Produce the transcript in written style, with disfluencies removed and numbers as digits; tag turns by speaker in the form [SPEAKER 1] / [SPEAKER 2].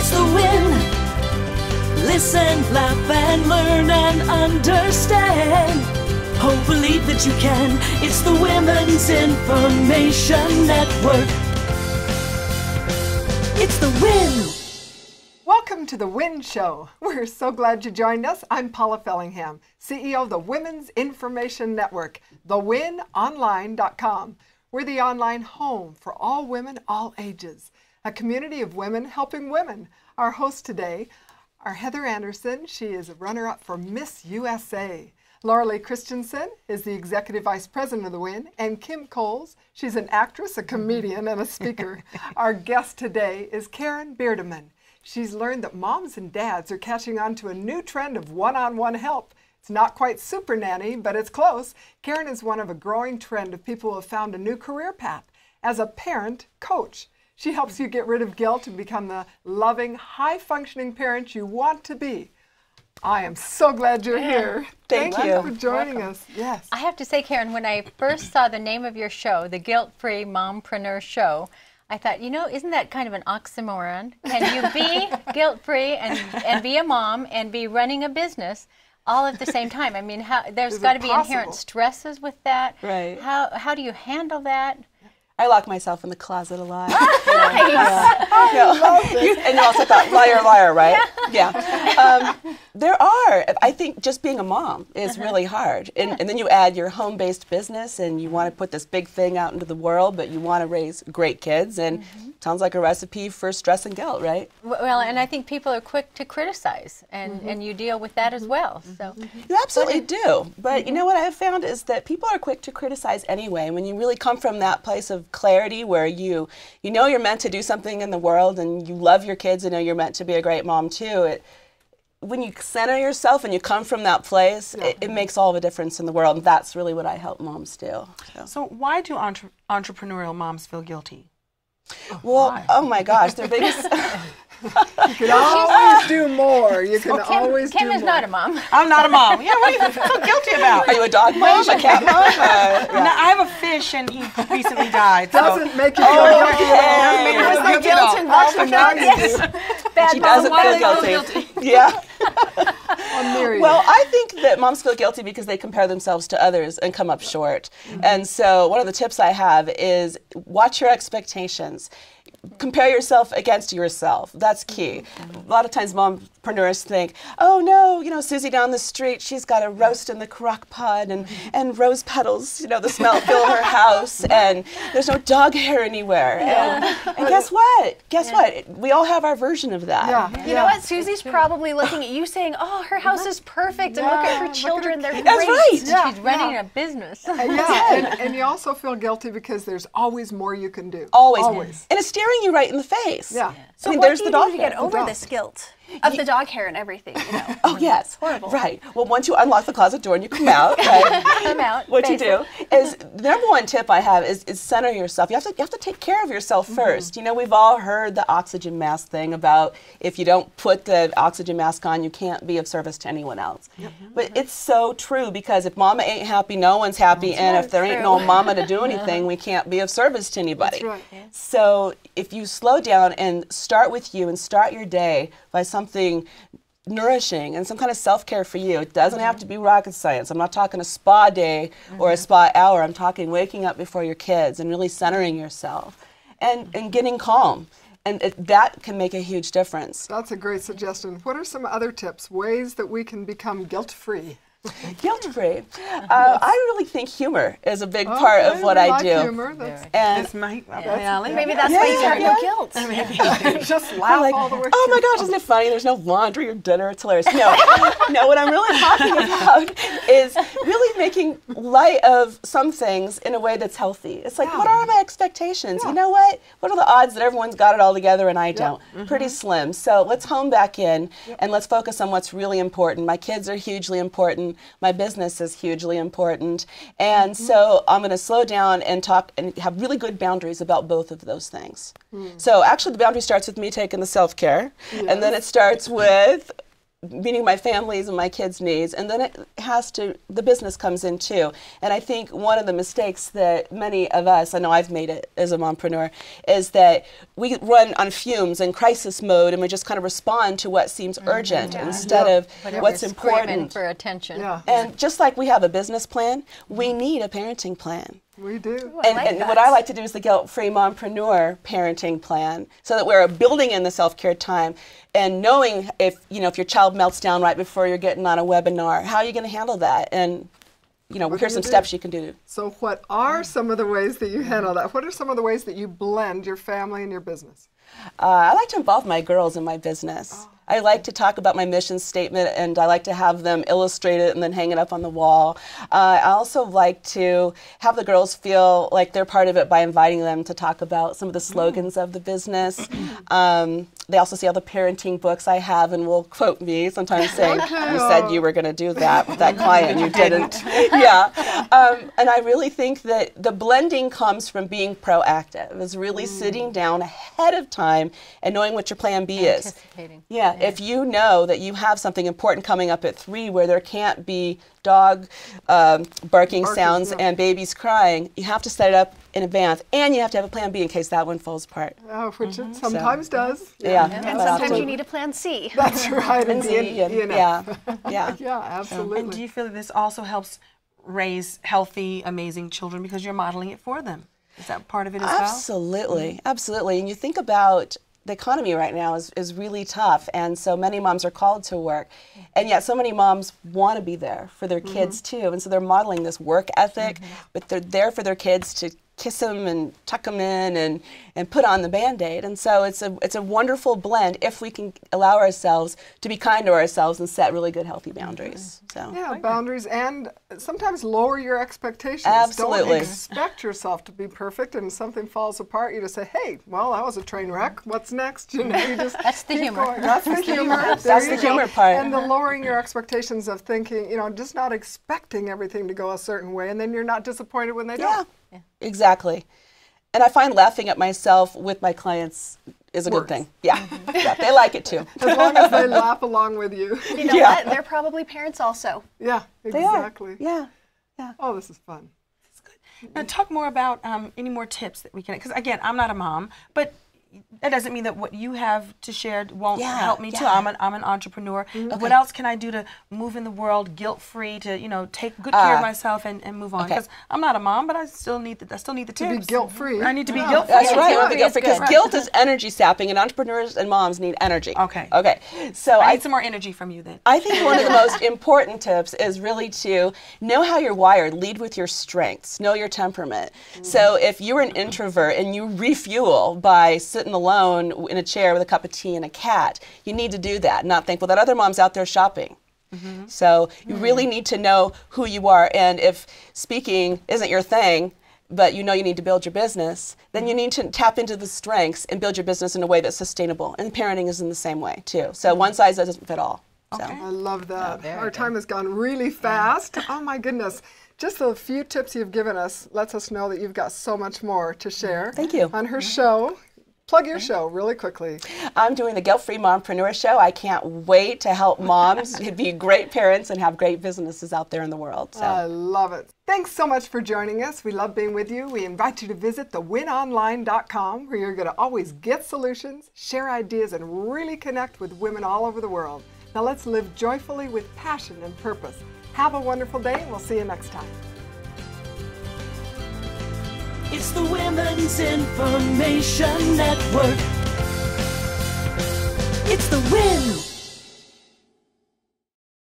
[SPEAKER 1] It's the win. Listen, laugh, and learn and understand. Hope, believe that you can. It's the Women's Information Network. It's the win.
[SPEAKER 2] Welcome to the Win Show. We're so glad you joined us. I'm Paula Fellingham, CEO of the Women's Information Network, thewinonline.com. We're the online home for all women, all ages, a community of women helping women. Our hosts today are Heather Anderson. She is a runner-up for Miss USA. Laura Lee Christensen is the Executive Vice President of the WIN, and Kim Coles, she's an actress, a comedian, and a speaker. Our guest today is Karen Bierdeman. She's learned that moms and dads are catching on to a new trend of one-on-one help. It's not quite super nanny, but it's close. Karen is one of a growing trend of people who have found a new career path as a parent coach. She helps you get rid of guilt and become the loving, high-functioning parent you want to be. I am so glad you're here.
[SPEAKER 3] Thank you
[SPEAKER 2] for joining us. Yes.
[SPEAKER 4] I have to say, Karen, when I first saw the name of your show, the Guilt-Free Mompreneur Show, I thought, you know, isn't that kind of an oxymoron? Can you be guilt-free and be a mom and be running a business all at the same time? I mean, there's got to be inherent stresses with that.
[SPEAKER 3] Right.
[SPEAKER 4] How do you handle that?
[SPEAKER 3] I lock myself in the closet a lot.
[SPEAKER 4] Nice.
[SPEAKER 3] And you also thought, liar, liar, right? Yeah. There are. I think just being a mom is really hard. And then you add your home-based business, and you want to put this big thing out into the world, but you want to raise great kids. And sounds like a recipe for stress and guilt, right?
[SPEAKER 4] Well, and I think people are quick to criticize, and you deal with that as well. So
[SPEAKER 3] you absolutely do. But you know what I have found is that people are quick to criticize anyway. When you really come from that place of clarity where you know you're meant to do something in the world and you love your kids and know you're meant to be a great mom too, when you center yourself and you come from that place, it makes all the difference in the world, and that's really what I help moms do.
[SPEAKER 5] So why do entrepreneurial moms feel guilty?
[SPEAKER 3] Well, oh my gosh, their biggest...
[SPEAKER 2] You can always do more. You can always do more.
[SPEAKER 4] Kim is not a mom.
[SPEAKER 5] I'm not a mom. Yeah, what do you feel guilty about?
[SPEAKER 3] Are you a dog mom, a cat mom?
[SPEAKER 5] No, I have a fish, and he recently died.
[SPEAKER 2] Doesn't make you feel guilty at all.
[SPEAKER 4] Was there guilt involved with that? Yes.
[SPEAKER 3] She doesn't feel guilty. Yeah. Well, I think that moms feel guilty because they compare themselves to others and come up short. And so one of the tips I have is watch your expectations. Compare yourself against yourself. That's key. A lot of times mompreneurs think, oh no, you know, Susie down the street, she's got a roast in the crock pot and rose petals, you know, the smell fill her house, and there's no dog hair anywhere. And guess what? Guess what? We all have our version of that.
[SPEAKER 6] You know what? Susie's probably looking at you saying, oh, her house is perfect, and look at her children, they're great.
[SPEAKER 3] That's right.
[SPEAKER 4] She's running a business.
[SPEAKER 2] And you also feel guilty because there's always more you can do.
[SPEAKER 3] Always. And it's staring you right in the face.
[SPEAKER 2] Yeah.
[SPEAKER 6] So
[SPEAKER 3] I mean,
[SPEAKER 6] what
[SPEAKER 3] there's
[SPEAKER 6] do you
[SPEAKER 3] the dog
[SPEAKER 6] do to get
[SPEAKER 3] hair.
[SPEAKER 6] over this guilt of the dog hair and everything? You know?
[SPEAKER 3] Oh, yes.
[SPEAKER 6] It's horrible.
[SPEAKER 3] Right. Well, once you unlock the closet door and you come out, right?
[SPEAKER 4] Come out.
[SPEAKER 3] What you do is, the number one tip I have is center yourself. You have to take care of yourself first. You know, we've all heard the oxygen mask thing about if you don't put the oxygen mask on, you can't be of service to anyone else. But it's so true, because if mama ain't happy, no one's happy, and if there ain't no mama to do anything, we can't be of service to anybody.
[SPEAKER 2] That's right.
[SPEAKER 3] So if you slow down and start with you and start your day by something nourishing and some kind of self-care for you. It doesn't have to be rocket science. I'm not talking a spa day or a spa hour. I'm talking waking up before your kids and really centering yourself and getting calm. And that can make a huge difference.
[SPEAKER 2] That's a great suggestion. What are some other tips, ways that we can become guilt-free?
[SPEAKER 3] Guilt-free. I really think humor is a big part of what I do.
[SPEAKER 2] Humor.
[SPEAKER 5] That's my alley.
[SPEAKER 6] Maybe that's why you have no guilt.
[SPEAKER 2] Just laugh all the way.
[SPEAKER 3] Oh my gosh, isn't it funny? There's no laundry or dinner. It's hilarious. No, what I'm really talking about is really making light of some things in a way that's healthy. It's like, what are my expectations? You know what? What are the odds that everyone's got it all together and I don't? Pretty slim. So let's hone back in and let's focus on what's really important. My kids are hugely important. My business is hugely important. And so I'm going to slow down and talk and have really good boundaries about both of those things. So actually the boundary starts with me taking the self-care, and then it starts with meeting my family's and my kids' needs, and then the business comes in too. And I think one of the mistakes that many of us, I know I've made it as a mompreneur, is that we run on fumes and crisis mode, and we just kind of respond to what seems urgent instead of what's important.
[SPEAKER 4] For attention.
[SPEAKER 2] Yeah.
[SPEAKER 3] And just like we have a business plan, we need a parenting plan.
[SPEAKER 2] We do.
[SPEAKER 6] Ooh,
[SPEAKER 3] And what I like to do is the guilt-free mompreneur parenting plan, so that we're building in the self-care time and knowing if your child melts down right before you're getting on a webinar, how are you going to handle that? And here's some steps you can do.
[SPEAKER 2] So what are some of the ways that you handle that? What are some of the ways that you blend your family and your business?
[SPEAKER 3] I like to involve my girls in my business. I like to talk about my mission statement, and I like to have them illustrate it and then hang it up on the wall. I also like to have the girls feel like they're part of it by inviting them to talk about some of the slogans of the business. They also see all the parenting books I have and will quote me, sometimes saying, you said you were going to do that with that client and you didn't. And I really think that the blending comes from being proactive, is really sitting down ahead of time and knowing what your plan B is. If you know that you have something important coming up at 3 where there can't be dog barking sounds and babies crying, you have to set it up in advance, and you have to have a plan B in case that one falls apart.
[SPEAKER 2] Which it sometimes does.
[SPEAKER 6] And sometimes you need a plan C.
[SPEAKER 2] That's right.
[SPEAKER 3] And C,
[SPEAKER 2] Yeah, absolutely.
[SPEAKER 5] And do you feel that this also helps raise healthy, amazing children because you're modeling it for them? Is that part of it as well?
[SPEAKER 3] Absolutely, absolutely. And you think about the economy right now is really tough, and so many moms are called to work, and yet so many moms want to be there for their kids too, and so they're modeling this work ethic, but they're there for their kids to kiss them and tuck them in and put on the Band-Aid. And so it's a wonderful blend if we can allow ourselves to be kind to ourselves and set really good, healthy boundaries. So
[SPEAKER 2] boundaries, and sometimes lower your expectations.
[SPEAKER 3] Absolutely.
[SPEAKER 2] Don't expect yourself to be perfect, and something falls apart, you just say, hey, well, that was a train wreck. What's next? You just
[SPEAKER 4] that's the humor.
[SPEAKER 2] Going. That's the humor.
[SPEAKER 3] That's the humor part.
[SPEAKER 2] And the lowering your expectations of thinking, just not expecting everything to go a certain way, and then you're not disappointed when they don't.
[SPEAKER 3] Exactly. And I find laughing at myself with my clients is a good thing. Yeah, they like it too.
[SPEAKER 2] As long as they laugh along with you.
[SPEAKER 6] You know what? They're probably parents also.
[SPEAKER 2] Yeah, exactly.
[SPEAKER 3] They are. Yeah.
[SPEAKER 2] Oh, this is fun.
[SPEAKER 5] That's good. Now talk more about any more tips that we can, because again, I'm not a mom, but that doesn't mean that what you have to share won't help me too. I'm an entrepreneur. What else can I do to move in the world guilt-free, to take good care of myself and move on? Because I'm not a mom, but I still need the tips.
[SPEAKER 2] To be guilt-free.
[SPEAKER 5] I need to be guilt-free.
[SPEAKER 3] That's right. Because guilt is energy sapping, and entrepreneurs and moms need energy.
[SPEAKER 5] Okay.
[SPEAKER 3] So
[SPEAKER 5] I need some more energy from you then.
[SPEAKER 3] I think one of the most important tips is really to know how you're wired. Lead with your strengths. Know your temperament. So if you're an introvert and you refuel by sitting alone in a chair with a cup of tea and a cat, you need to do that, not think, well, that other mom's out there shopping. So you really need to know who you are, and if speaking isn't your thing, but you need to build your business, then you need to tap into the strengths and build your business in a way that's sustainable. And parenting is in the same way too. So one size doesn't fit all. So.
[SPEAKER 2] I love that. Our time has gone really fast. Oh my goodness. Just a few tips you've given us lets us know that you've got so much more to share.
[SPEAKER 3] Thank you.
[SPEAKER 2] On her show. Plug your show really quickly.
[SPEAKER 3] I'm doing the Guilt-Free Mompreneur Show. I can't wait to help moms be great parents and have great businesses out there in the world. So.
[SPEAKER 2] I love it. Thanks so much for joining us. We love being with you. We invite you to visit thewinonline.com, where you're going to always get solutions, share ideas, and really connect with women all over the world. Now let's live joyfully with passion and purpose. Have a wonderful day, and we'll see you next time.
[SPEAKER 1] It's the Women's Information Network. It's the WIN.